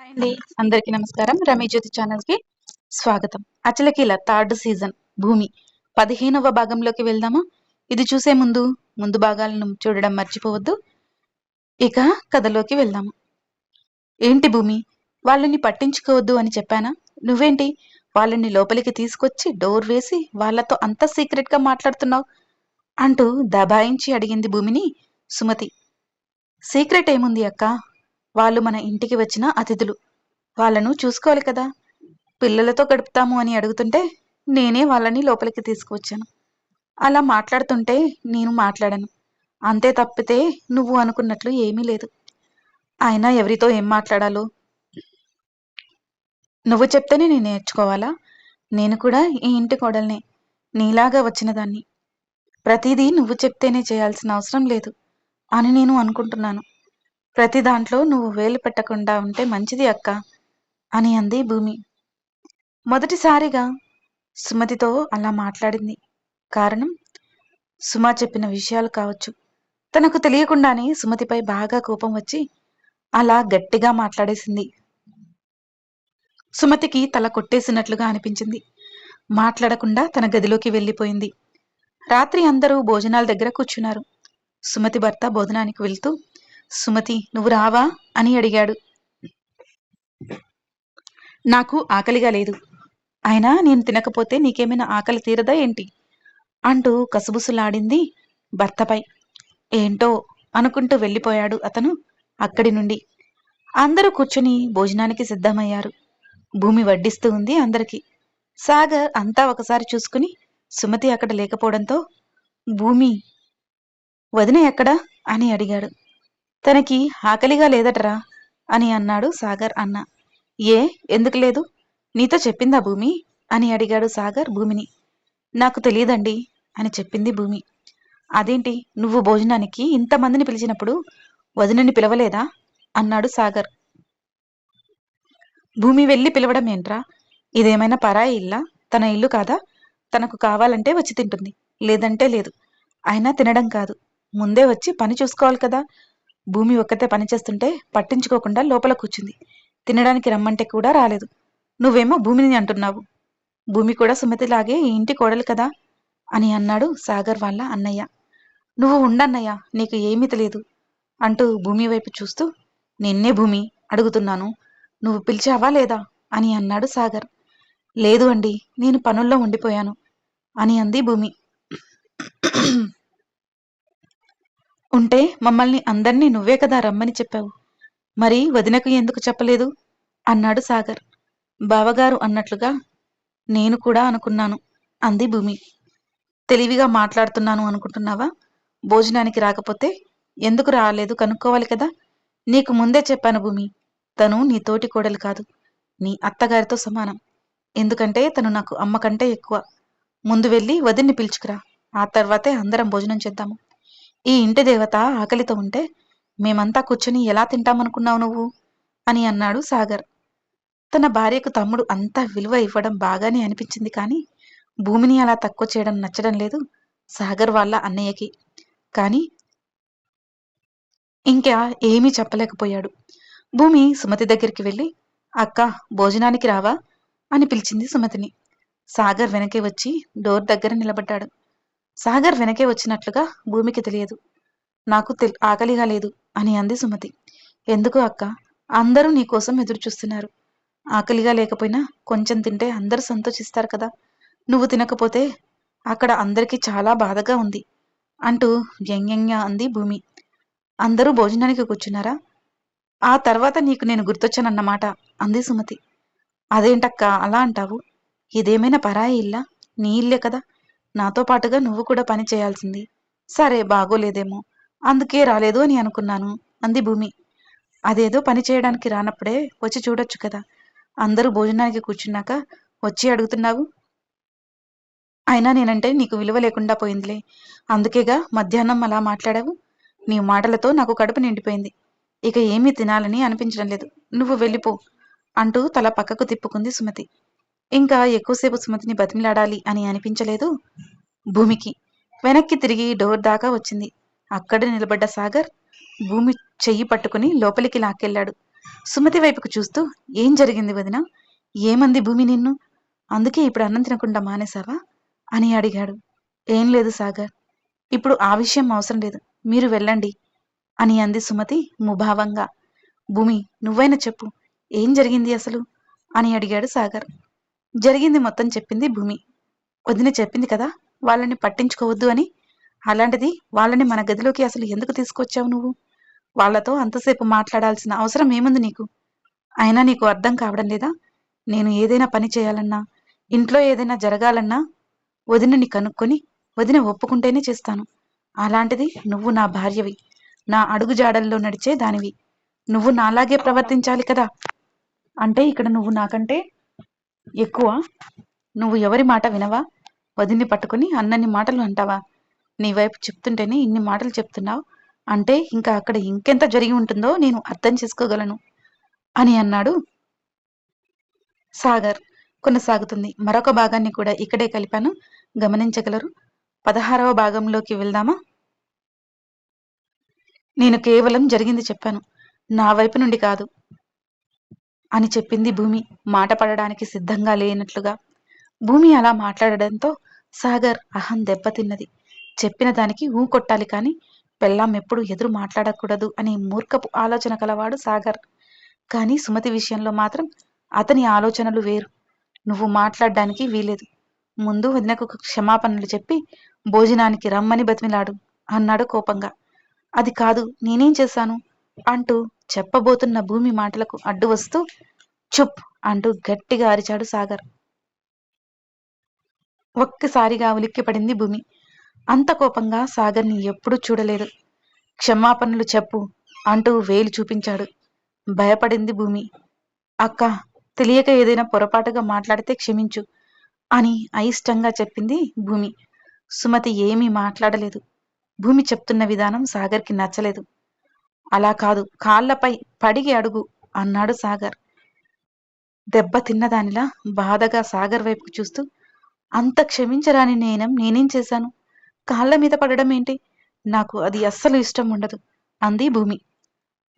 Hi అండి. అందరికీ నమస్కారం. రమీ జ్యోతి ఛానల్‌కి స్వాగతం. అచలకీల థర్డ్ సీజన్ భూమి 15వ భాగంలోకి వెళ్దామా? ఇది చూసే ముందు భాగాలను చూడడం మర్చిపోవద్దు. ఇక కథలోకి వెళ్దాము. ఏంటి భూమి? వాళ్ళని పట్టించుకోవద్దు అని చెప్పానా? నువ్వేంటి వాళ్ళని లోపలికి తీసుకొచ్చి డోర్ వేసి వాళ్ళతో అంత సీక్రెట్‌గా మాట్లాడుతున్నావు? అంటూ దబాయించి అడిగింది భూమిని సుమతి. సీక్రెట్ ఏముంది అక్కా? వాళ్ళు మన ఇంటికి వచ్చిన అతిథులు. వాళ్ళను చూసుకోవాలి కదా! పిల్లలతో గడుపుతాము అని అడుగుతుంటే, నేనే వాళ్ళని లోపలికి తీసుకువచ్చాను. అలా మాట్లాడుతుంటే నేను మాట్లాడను. అంతే తప్పితే నువ్వు అనుకున్నట్లు ఏమీ లేదు. అయినా ఎవరితో ఏం మాట్లాడాలో నువ్వు చెప్తేనే నేను నేర్చుకోవాలా? నేను కూడా ఈ ఇంటి కోడల్నే. నీలాగా వచ్చిన దాన్ని. ప్రతీదీ నువ్వు చెప్తేనే చేయాల్సిన అవసరం లేదు అని నేను అనుకుంటున్నాను. ప్రతి దాంట్లో నువ్వు వేలు పెట్టకుండా ఉంటే మంచిది అక్కా అని అంది భూమి. మొదటిసారిగా సుమతితో అలా మాట్లాడింది. కారణం సుమ చెప్పిన విషయాలు కావచ్చు. తనకు తెలియకుండానే సుమతిపై బాగా కోపం వచ్చి అలా గట్టిగా మాట్లాడేసింది. సుమతికి తల కొట్టేసినట్లుగా అనిపించింది. మాట్లాడకుండా తన గదిలోకి వెళ్ళిపోయింది. రాత్రి అందరూ భోజనాల దగ్గర కూర్చున్నారు. సుమతి భర్త భోజనానికి వెళ్తూ, సుమతి నువ్వు రావా అని అడిగాడు. నాకు ఆకలిగా లేదు. అయినా నేను తినకపోతే నీకేమైనా ఆకలి తీరదా ఏంటి? అంటూ కసుబుసులాడింది భర్తపై. ఏంటో అనుకుంటూ వెళ్ళిపోయాడు అతను అక్కడి నుండి. అందరూ కూర్చుని భోజనానికి సిద్ధమయ్యారు. భూమి వడ్డిస్తూ ఉంది అందరికి. సాగర్ అంతా ఒకసారి చూసుకుని సుమతి అక్కడ లేకపోవడంతో, భూమి వదిన ఎక్కడా అని అడిగాడు. తనకి ఆకలిగా లేదటరా అని అన్నాడు సాగర్ అన్న. ఏ ఎందుకు లేదు? నీతో చెప్పిందా భూమి అని అడిగాడు సాగర్ భూమిని. నాకు తెలియదండి అని చెప్పింది భూమి. అదేంటి నువ్వు భోజనానికి ఇంతమందిని పిలిచినప్పుడు వదినని పిలవలేదా అన్నాడు సాగర్. భూమి వెళ్ళి పిలవడం ఏంట్రా? ఇదేమైనా పరాయి ఇల్లా? తన ఇల్లు కాదా? తనకు కావాలంటే వచ్చి తింటుంది, లేదంటే లేదు. అయినా తినడం కాదు, ముందే వచ్చి పని చూసుకోవాలి కదా. భూమి ఒక్కతే పని చేస్తుంటే పట్టించుకోకుండా లోపల కూర్చుంది. తినడానికి రమ్మంటే కూడా రాలేదు. నువ్వేమో భూమిని అంటున్నావు. భూమి కూడా సుమతిలాగే ఈ ఇంటి కోడలు కదా అని అన్నాడు సాగర్ వాళ్ళ అన్నయ్య. నువ్వు ఉండన్నయ్య, నీకు ఏమీ తెలియదు అంటూ భూమి వైపు చూస్తూ, నిన్నే భూమి అడుగుతున్నాను, నువ్వు పిలిచావా లేదా అని అన్నాడు సాగర్. లేదు అండి, నేను పనుల్లో ఉండిపోయాను అని అంది భూమి. ఉంటే మమ్మల్ని అందర్నీ నువ్వే కదా రమ్మని చెప్పావు, మరి వదినకు ఎందుకు చెప్పలేదు అన్నాడు సాగర్. బావగారు అన్నట్లుగా నేను కూడా అనుకున్నాను అంది భూమి. తెలివిగా మాట్లాడుతున్నాను అనుకుంటున్నావా? భోజనానికి రాకపోతే ఎందుకు రాలేదు కనుక్కోవాలి కదా. నీకు ముందే చెప్పాను భూమి, తను నీ తోటి కోడలు కాదు, నీ అత్తగారితో సమానం. ఎందుకంటే తను నాకు అమ్మ కంటే ఎక్కువ. ముందు వెళ్ళి వదిన్ని పిలుచుకురా, ఆ తర్వాతే అందరం భోజనం చేద్దాము. ఈ ఇంటి దేవత ఆకలితో ఉంటే మేమంతా కూర్చొని ఎలా తింటామనుకున్నావు నువ్వు అని అన్నాడు సాగర్. తన భార్యకు తమ్ముడు అంత విలువ ఇవ్వడం బాగానే అనిపించింది, కానీ భూమిని అలా తక్కువ చేయడం నచ్చడం లేదు సాగర్ వాళ్ళ అన్నయ్యకి. కానీ ఇంకా ఏమీ చెప్పలేకపోయాడు. భూమి సుమతి దగ్గరికి వెళ్ళి, అక్క భోజనానికి రావా అని పిలిచింది సుమతిని. సాగర్ వెనకే వచ్చి డోర్ దగ్గర నిలబడ్డాడు. సాగర్ వెనకే వచ్చినట్లుగా భూమికి తెలియదు. నాకు ఆకలిగా లేదు అని అంది సుమతి. ఎందుకు అక్క? అందరూ నీకోసం ఎదురు చూస్తున్నారు. ఆకలిగా లేకపోయినా కొంచెం తింటే అందరూ సంతోషిస్తారు కదా. నువ్వు తినకపోతే అక్కడ అందరికీ చాలా బాధగా ఉంది అంటూ వ్యంగ్యంగా అంది భూమి. అందరూ భోజనానికి కూర్చున్నారా? ఆ తర్వాత నీకు నేను గుర్తొచ్చానన్నమాట అంది సుమతి. అదేంటక్కా అలా అంటావు? ఇదేమైనా పరాయి ఇల్లా? నీ ఇల్లే కదా. నాతో పాటుగా నువ్వు కూడా పని చేయాల్సింది. సరే బాగోలేదేమో, అందుకే రాలేదు అని అనుకున్నాను అంది భూమి. అదేదో పని చేయడానికి రానప్పుడే వచ్చి చూడొచ్చు కదా. అందరూ భోజనానికి కూర్చున్నాక వచ్చి అడుగుతున్నావు. అయినా నేనంటే నీకు విలువ లేకుండా పోయిందిలే, అందుకేగా మధ్యాహ్నం అలా మాట్లాడావు. నీ మాటలతో నాకు కడుపు నిండిపోయింది. ఇక ఏమీ తినాలని అనిపించడం లేదు. నువ్వు వెళ్ళిపో అంటూ తల పక్కకు తిప్పుకుంది సుమతి. ఇంకా ఎక్కువసేపు సుమతిని బతిమిలాడాలి అని అనిపించలేదు భూమికి. వెనక్కి తిరిగి డోర్ దాకా వచ్చింది. అక్కడే నిలబడ్డ సాగర్ భూమి చెయ్యి పట్టుకుని లోపలికి లాక్కెళ్ళాడు. సుమతి వైపుకు చూస్తూ, ఏం జరిగింది వదిన? ఏమంది భూమి నిన్ను? అందుకే ఇప్పుడు అన్నం తినకుండా మానేశావా అని అడిగాడు. ఏం లేదు సాగర్, ఇప్పుడు ఆ విషయం అవసరం లేదు, మీరు వెళ్ళండి అని అంది సుమతి ముభావంగా. భూమి, నువ్వైనా చెప్పు, ఏం జరిగింది అసలు అని అడిగాడు సాగర్. జరిగింది మొత్తం చెప్పింది భూమి. వదిన చెప్పింది కదా వాళ్ళని పట్టించుకోవద్దు అని. అలాంటిది వాళ్ళని మన గదిలోకి అసలు ఎందుకు తీసుకొచ్చావు నువ్వు? వాళ్ళతో అంతసేపు మాట్లాడాల్సిన అవసరం ఏముంది నీకు? అయినా నీకు అర్థం కావడం లేదా? నేను ఏదైనా పని చేయాలన్నా, ఇంట్లో ఏదైనా జరగాలన్నా వదినని కనుక్కొని వదిన ఒప్పుకుంటేనే చేస్తాను. అలాంటిది నువ్వు నా భార్యవి, నా అడుగుజాడల్లో నడిచే దానివి. నువ్వు నాలాగే ప్రవర్తించాలి కదా. అంటే ఇక్కడ నువ్వు నాకంటే ఎక్కువ? నువ్వు ఎవరి మాట వినవా? వదిన్ని పట్టుకుని అన్నన్ని మాటలు అంటావా? నీ వైపు చెప్తుంటేనే ఇన్ని మాటలు చెప్తున్నావు అంటే ఇంకా అక్కడ ఇంకెంత జరిగి ఉంటుందో నేను అర్థం చేసుకోగలను అని అన్నాడు సాగర్. కొనసాగుతుంది. మరొక భాగాన్ని కూడా ఇక్కడే కలిపాను, గమనించగలరు. 16వ భాగంలోకి వెళ్దామా? నేను కేవలం జరిగింది చెప్పాను, నా వైపు నుండి కాదు అని చెప్పింది భూమి, మాట పడడానికి సిద్ధంగా లేనట్లుగా. భూమి అలా మాట్లాడడంతో సాగర్ అహం దెబ్బతిన్నది. చెప్పిన దానికి ఊ కొట్టాలి కాని పెళ్ళాం ఎప్పుడు ఎదురు మాట్లాడకూడదు అనే మూర్ఖపు ఆలోచన కలవాడు సాగర్. కానీ సుమతి విషయంలో మాత్రం అతని ఆలోచనలు వేరు. నువ్వు మాట్లాడడానికి వీలేదు. ముందు వదినకు క్షమాపణలు చెప్పి భోజనానికి రమ్మని బతిమిలాడు అన్నాడు కోపంగా. అది కాదు, నేనేం చేశాను అంటూ చెప్పబోతున్న భూమి మాటలకు అడ్డు వస్తూ చుప్ అంటూ గట్టిగా అరిచాడు సాగర్. ఒక్కసారిగా ఉలిక్కిపడింది భూమి. అంత కోపంగా సాగర్ని ఎప్పుడూ చూడలేదు. క్షమాపణలు చెప్పు అంటూ వేలు చూపించాడు. భయపడింది భూమి. అక్క, తెలియక ఏదైనా పొరపాటుగా మాట్లాడితే క్షమించు అని అయిష్టంగా చెప్పింది భూమి. సుమతి ఏమీ మాట్లాడలేదు. భూమి చెప్తున్న విధానం సాగర్కి నచ్చలేదు. అలా కాదు, కాళ్లపై పడిగి అడుగు అన్నాడు సాగర్. దెబ్బ తిన్నదానిలా బాధగా సాగర్ వైపుకు చూస్తూ, అంత క్షమించరాని నేనేం చేశాను? కాళ్ళ మీద పడడం ఏంటి? నాకు అది అస్సలు ఇష్టం ఉండదు అంది భూమి.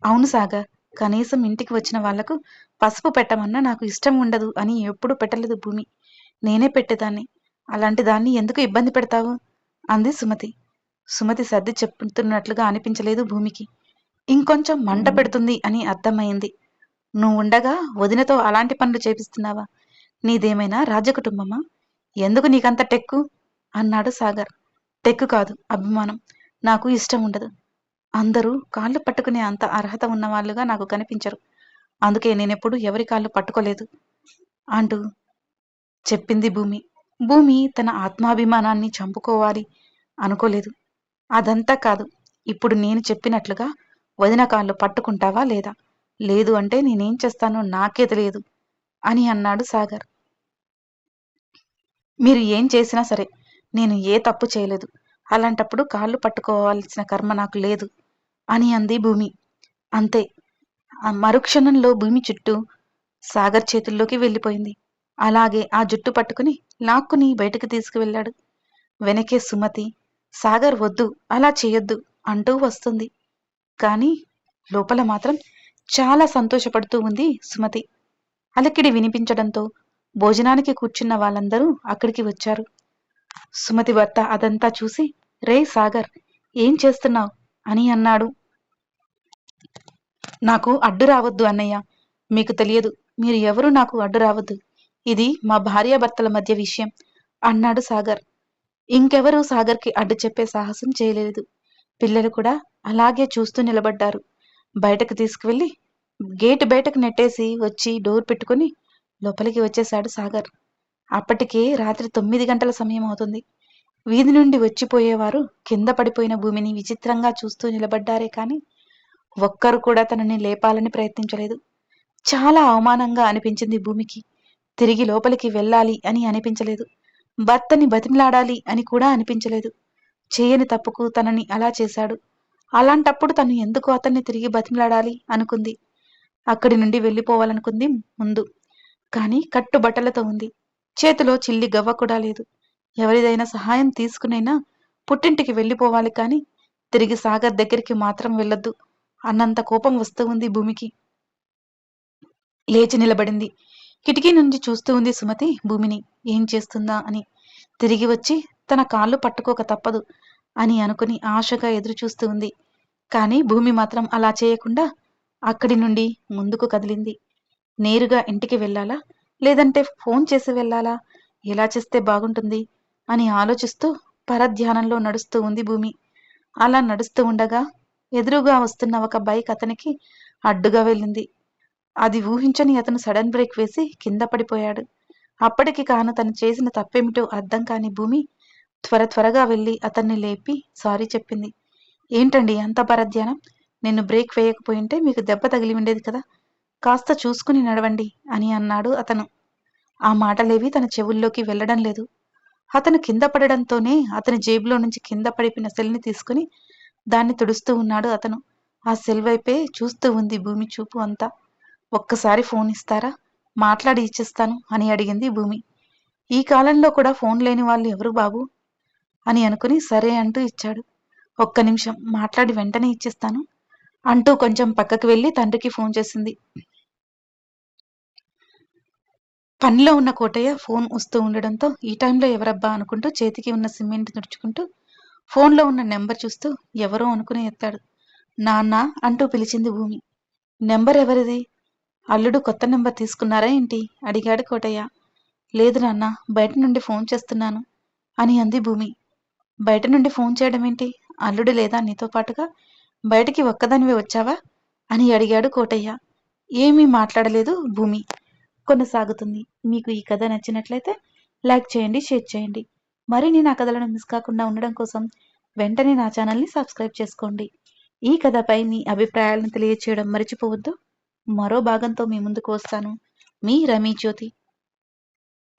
అవును సాగర్, కనీసం ఇంటికి వచ్చిన వాళ్లకు పసుపు పెట్టమన్నా నాకు ఇష్టం ఉండదు అని ఎప్పుడు పెట్టలేదు భూమి. నేనే పెట్టేదాన్ని. అలాంటి దాన్ని ఎందుకు ఇబ్బంది పెడతావు అంది సుమతి. సుమతి సర్ది చెప్తున్నట్లుగా అనిపించలేదు భూమికి. ఇంకొంచెం మంట పెడుతుంది అని అర్థమైంది. నువ్వుండగా వదినతో అలాంటి పనులు చేపిస్తున్నావా? నీదేమైనా రాజకుటుంబమా? ఎందుకు నీకంత టెక్కు అన్నాడు సాగర్. టెక్కు కాదు, అభిమానం. నాకు ఇష్టం ఉండదు. అందరూ కాళ్ళు పట్టుకునే అంత అర్హత ఉన్నవాళ్లుగా నాకు కనిపించరు. అందుకే నేనెప్పుడు ఎవరి కాళ్ళు పట్టుకోలేదు అంటూ చెప్పింది భూమి. భూమి తన ఆత్మాభిమానాన్ని చంపుకోవాలి అనుకోలేదు. అదంతా కాదు, ఇప్పుడు నేను చెప్పినట్లుగా వదిన కాళ్ళు పట్టుకుంటావా లేదా? లేదు అంటే నేనేం చేస్తానో నాకే తెలియదు అని అన్నాడు సాగర్. మీరు ఏం చేసినా సరే, నేను ఏ తప్పు చేయలేదు. అలాంటప్పుడు కాళ్ళు పట్టుకోవాల్సిన కర్మ నాకు లేదు అని అంది భూమి. అంతే. ఆ మరుక్షణంలో భూమి చుట్టూ సాగర్ చేతుల్లోకి వెళ్ళిపోయింది. అలాగే ఆ జుట్టు పట్టుకుని లాక్కుని బయటకు తీసుకువెళ్ళాడు. వెనకే సుమతి, సాగర్ వద్దు, అలా చేయొద్దు అంటూ వస్తుంది. కానీ లోపల మాత్రం చాలా సంతోషపడుతూ ఉంది సుమతి. అలికిడి వినిపించడంతో భోజనానికి కూర్చున్న వాళ్ళందరూ అక్కడికి వచ్చారు. సుమతి భర్త అదంతా చూసి, రే సాగర్, ఏం చేస్తున్నావు అని అన్నాడు. నాకు అడ్డు రావద్దు అన్నయ్య, మీకు తెలియదు, మీరు ఎవరు నాకు అడ్డు రావద్దు. ఇది మా భార్యాభర్తల మధ్య విషయం అన్నాడు సాగర్. ఇంకెవరూ సాగర్కి అడ్డు చెప్పే సాహసం చేయలేదు. పిల్లలు కూడా అలాగే చూస్తూ నిలబడ్డారు. బయటకు తీసుకువెళ్ళి గేటు బయటకు నెట్టేసి వచ్చి డోర్ పెట్టుకుని లోపలికి వచ్చేశాడు సాగర్. అప్పటికే రాత్రి 9 గంటల సమయం అవుతుంది. వీధి నుండి వచ్చిపోయేవారు కింద పడిపోయిన భూమిని విచిత్రంగా చూస్తూ నిలబడ్డారే కాని ఒక్కరు కూడా తనని లేపాలని ప్రయత్నించలేదు. చాలా అవమానంగా అనిపించింది భూమికి. తిరిగి లోపలికి వెళ్ళాలి అని అనిపించలేదు. భర్తని బతిమిలాడాలి అని కూడా అనిపించలేదు. చేయని తప్పుకు తనని అలా చేశాడు. అలాంటప్పుడు తను ఎందుకు అతన్ని తిరిగి బతిమిలాడాలి అనుకుంది. అక్కడి నుండి వెళ్ళిపోవాలనుకుంది ముందు. కానీ కట్టుబట్టలతో ఉంది. చేతిలో చిల్లి గవ్వ కూడా లేదు. ఎవరిదైనా సహాయం తీసుకునైనా పుట్టింటికి వెళ్ళిపోవాలి కానీ తిరిగి సాగర్ దగ్గరికి మాత్రం వెళ్ళొద్దు అన్నంత కోపం వస్తూ ఉంది భూమికి. లేచి నిలబడింది. కిటికీ నుంచి చూస్తూ ఉంది సుమతి భూమిని. ఏం చేస్తుందా అని. తిరిగి వచ్చి తన కాళ్ళు పట్టుకోక తప్పదు అని అనుకుని ఆశగా ఎదురుచూస్తూ ఉంది. కానీ భూమి మాత్రం అలా చేయకుండా అక్కడి నుండి ముందుకు కదిలింది. నేరుగా ఇంటికి వెళ్ళాలా? లేదంటే ఫోన్ చేసి వెళ్ళాలా? ఎలా చేస్తే బాగుంటుంది? అని ఆలోచిస్తూ పరధ్యానంలో నడుస్తూ ఉంది భూమి. అలా నడుస్తూ ఉండగా ఎదురుగా వస్తున్న ఒక బైక్ అతనికి అడ్డుగా వెళ్ళింది. అది ఊహించని అతను సడన్ బ్రేక్ వేసి కింద పడిపోయాడు. అప్పటికి కాను తను చేసిన తప్పేమిటో అర్థం కాని భూమి త్వరగా వెళ్ళి అతన్ని లేపి సారీ చెప్పింది. ఏంటండి అంత పరధ్యానం? నేను బ్రేక్ వేయకపోయింటే మీకు దెబ్బ తగిలి ఉండేది కదా! కాస్త చూసుకుని నడవండి అని అన్నాడు అతను. ఆ మాటలేవి తన చెవుల్లోకి వెళ్ళడం లేదు. అతను కింద పడడంతోనే అతని జేబులో నుంచి కింద పడిపోయిన సెల్‌ని తీసుకుని దాన్ని తుడుస్తూ ఉన్నాడు అతను. ఆ సెల్ వైపే చూస్తూ ఉంది భూమి చూపు అంతా. ఒక్కసారి ఫోన్ ఇస్తారా? మాట్లాడి ఇచ్చేస్తాను అని అడిగింది భూమి. ఈ కాలంలో కూడా ఫోన్ లేని వాళ్ళు ఎవరు బాబు? అని అనుకుని సరే అంటూ ఇచ్చాడు. ఒక్క నిమిషం మాట్లాడి వెంటనే ఇచ్చేస్తాను అంటూ కొంచెం పక్కకి వెళ్ళి తండ్రికి ఫోన్ చేసింది. పనిలో ఉన్న కోటయ్య ఫోన్ వస్తూ ఉండడంతో ఈ టైంలో ఎవరబ్బా అనుకుంటూ చేతికి ఉన్న సిమెంట్ తుడుచుకుంటూ ఫోన్లో ఉన్న నెంబర్ చూస్తూ ఎవరో అనుకుని ఎత్తాడు. నాన్న అంటూ పిలిచింది భూమి. నెంబర్ ఎవరిది? అల్లుడు కొత్త నెంబర్ తీసుకున్నారా ఏంటి? అడిగాడు కోటయ్య. లేదు నాన్న, బయట నుండి ఫోన్ చేస్తున్నాను అని అంది భూమి. బయట నుండి ఫోన్ చేయడమేంటి? అల్లుడు లేదా నీతో పాటుగా? బయటికి ఒక్కదానివే వచ్చావా? అని అడిగాడు కోటయ్య. ఏమీ మాట్లాడలేదు భూమి. కొనసాగుతుంది. మీకు ఈ కథ నచ్చినట్లయితే లైక్ చేయండి, షేర్ చేయండి. మరిన్ని నా కథలను మిస్ కాకుండా ఉండడం కోసం వెంటనే నా ఛానల్ని సబ్స్క్రైబ్ చేసుకోండి. ఈ కథపై మీ అభిప్రాయాలను తెలియచేయడం మర్చిపోవద్దు. మరో భాగంతో మీ ముందుకు వస్తాను. మీ రమీ జ్యోతి.